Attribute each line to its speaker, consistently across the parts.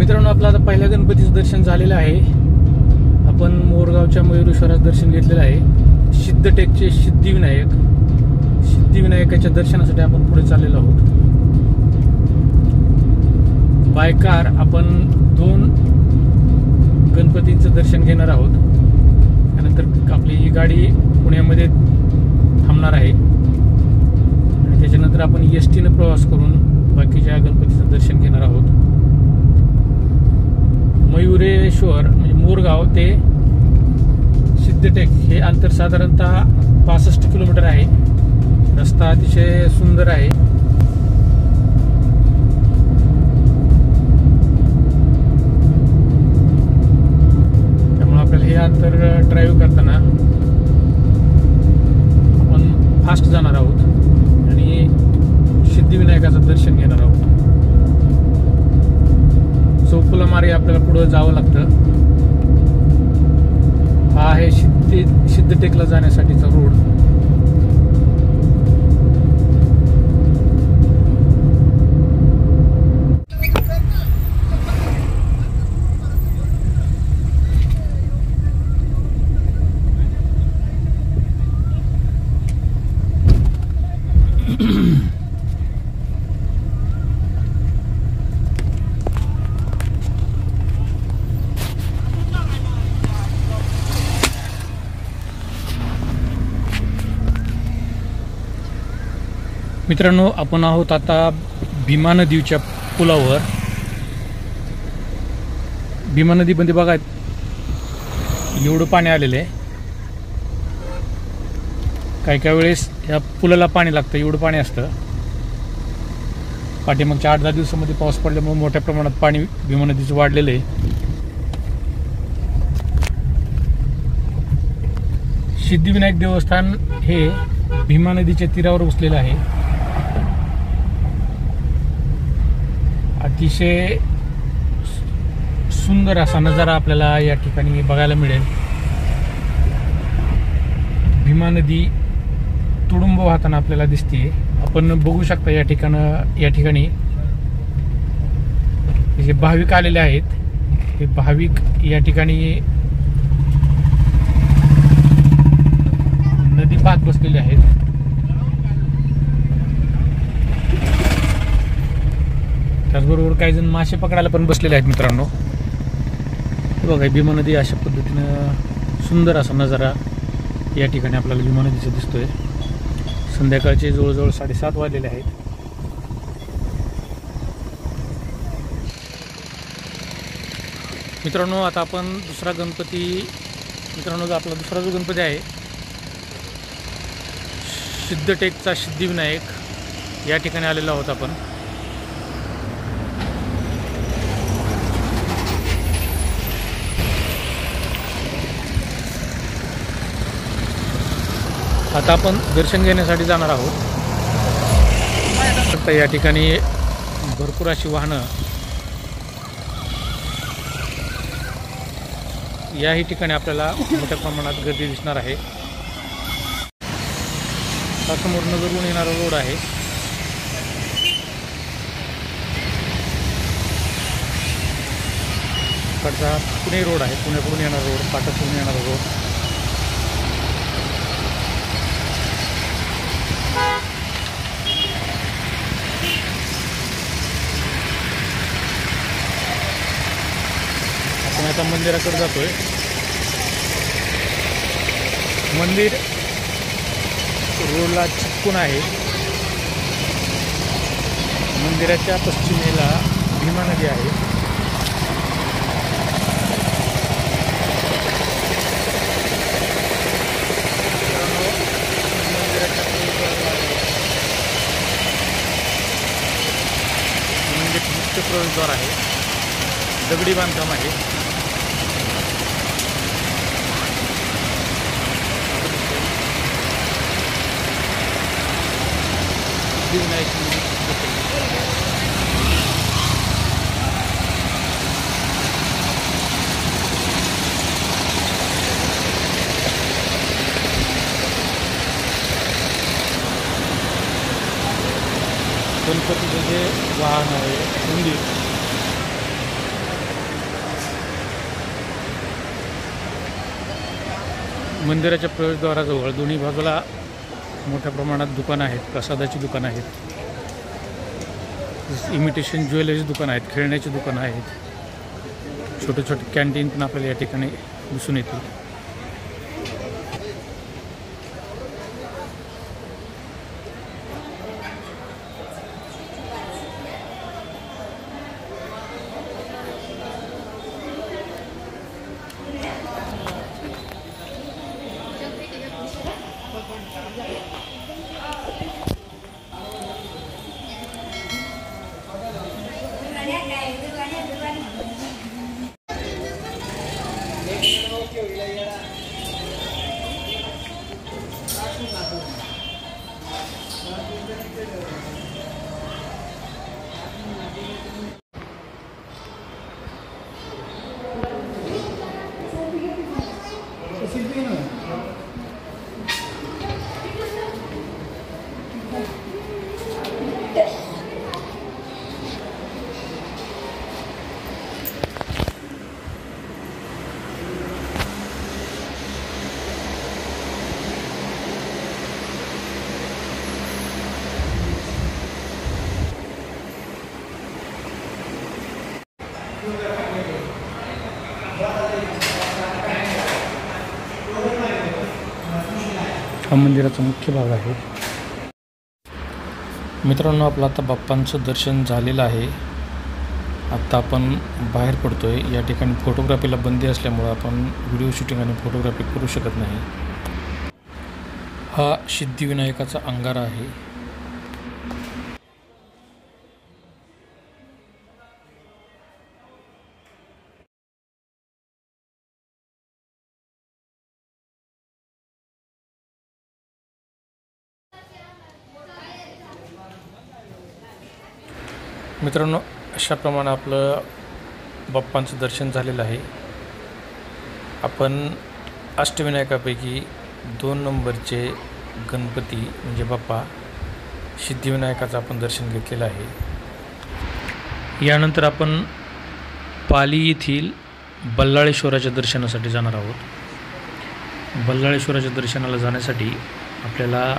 Speaker 1: मित्रांनो, आपलं आता पहिल्या गणपतीचं दर्शन झालेलं आहे. आपण मोरगावच्या मयुरेश्वराचं दर्शन घेतलेलं आहे. सिद्धटेकचे सिद्धिविनायकाच्या दर्शनासाठी आपण पुढे चाललेलो आहोत. बाय कार आपण 2 गणपतींचं दर्शन घेणार आहोत. त्यानंतर आपली ही गाडी पुण्यामध्ये थांबणार आहे आणि त्याच्यानंतर आपण एसटीने प्रवास करून बाकीच्या गणपतीचं दर्शन घेणार आहोत. मयुरेश्वर म्हणजे मोरगाव ते सिद्धटेक हे अंतर साधारणतः 65 किलोमीटर आहे. रस्ता अतिशय सुंदर आहे. त्यामुळे आपल्याला हे अंतर ड्राईव्ह करताना आपण फास्ट जाणार आहोत आणि सिद्धिविनायकाचं दर्शन घेणार आहोत. चौकुला मार्गे आपल्याला पुढे जावं लागतं. हा आहे सिद्धटेकला जाण्यासाठीचा रोड. मित्रांनो, आपण आहोत आता भीमा नदीच्या पुलावर. भीमा नदीमध्ये बघा एवढं पाणी आलेलं आहे. काही वेळेस या पुलाला पाणी लागतं, एवढं पाणी असतं. पाठीमागच्या 8-10 दिवसामध्ये पाऊस पडल्यामुळे मोठ्या प्रमाणात पाणी भीमा नदीचं वाढलेलं आहे. सिद्धिविनायक देवस्थान हे भीमा नदीच्या तीरावर वसलेलं आहे. अतिशय सुंदर असा नजारा आपल्याला या ठिकाणी बघायला मिळेल. भीमा नदी तुडुंब वाहताना आपल्याला दिसते. आपण बघू शकता या ठिकाणी जे भाविक आलेले आहेत, हे भाविक या ठिकाणी नदी पाहत बसलेले आहेत. त्याचबरोबर काही जण मासे पकडायला पण बसलेले आहेत. मित्रांनो, बघा भीमा नदी अशा पद्धतीनं सुंदर असा नजारा या ठिकाणी आपल्याला भीमा नदीचा दिसतोय. संध्याकाळचे जवळजवळ 7:30 वाजलेले आहेत. मित्रांनो, आता आपण आपला दुसरा जो गणपती आहे सिद्धटेकचा सिद्धिविनायक या ठिकाणी आलेलो आहोत आपण. आता आपण दर्शन घेण्यासाठी जाणार आहोत. आता या ठिकाणी भरपूर अशी वाहनं याही ठिकाणी आपल्याला मोठ्या प्रमाणात गर्दी दिसणार आहे. हा समोर नगरहून येणारा रोड आहे. कडचा पुणे रोड आहे. पुण्याकडून येणारा रोड, पाटसहून येणारा रोड. आपण आता मंदिराकडे जातोय. मंदिर रोडला चिटकून आहे. मंदिराच्या पश्चिमेला भीमा नदी आहे. मंदिर मुख्य प्रवेशद्वार आहे. दगडी बांधकाम आहे. गणपतीचं जे वाहन आहे मंदिर मंदिराच्या प्रवेशद्वाराजवळ दोन्ही बाजूला मोठ्या प्रमाणात दुकानं आहेत, प्रसादाची दुकानं आहेत, इमिटेशन ज्वेलरी दुकानं आहेत, खेळण्याची दुकानं आहेत, छोटे छोटे कॅन्टीन पण आपल्याला या ठिकाणी दिसून येतील. हा मंदिराचा मुख्य भाग आहे. मित्रांनो, आपलं आता बाप्पांचं दर्शन झालेलं आहे. आत्ता आपण बाहेर पडतोय. या ठिकाणी फोटोग्राफीला बंदी असल्यामुळं आपण व्हिडिओ शूटिंग आणि फोटोग्राफी करू शकत नाही. हा सिद्धिविनायकाचा अंगारा आहे. मित्रांनो, अशाप्रमाणे आपलं बाप्पांचं दर्शन झालेलं आहे. आपण अष्टविनायकापैकी 2 नंबरचे गणपती म्हणजे बाप्पा सिद्धिविनायकाचं आपण दर्शन घेतलेलं आहे. यानंतर आपण पाली येथील बल्लाळेश्वराच्या दर्शनासाठी जाणार आहोत. बल्लाळेश्वराच्या दर्शनाला जाण्यासाठी आपल्याला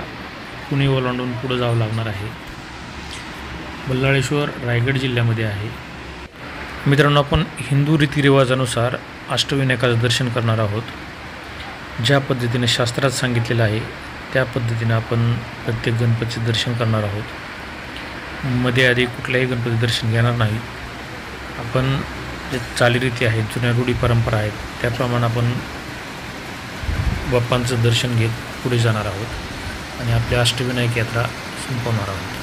Speaker 1: पुणे ओलांडून पुढे जावं लागणार आहे. बल्लाळेश्वर रायगड जिल्ह्यामध्ये आहे. मित्रांनो, आपण हिंदू रीतिरिवाजानुसार अष्टविनायकाचं दर्शन करणार आहोत. ज्या पद्धतीने शास्त्रात सांगितलेलं आहे त्या पद्धतीने आपण प्रत्येक गणपतीचे दर्शन करणार आहोत. मध्ये आधी कुठल्याही गणपती दर्शन घेणार नाही. आपण जे चालीरीती आहेत, जुन्या रूढी परंपरा आहेत, त्याप्रमाणे आपण बाप्पांचं दर्शन घेत पुढे जाणार आहोत आणि आपली अष्टविनायक यात्रा संपवणार आहोत.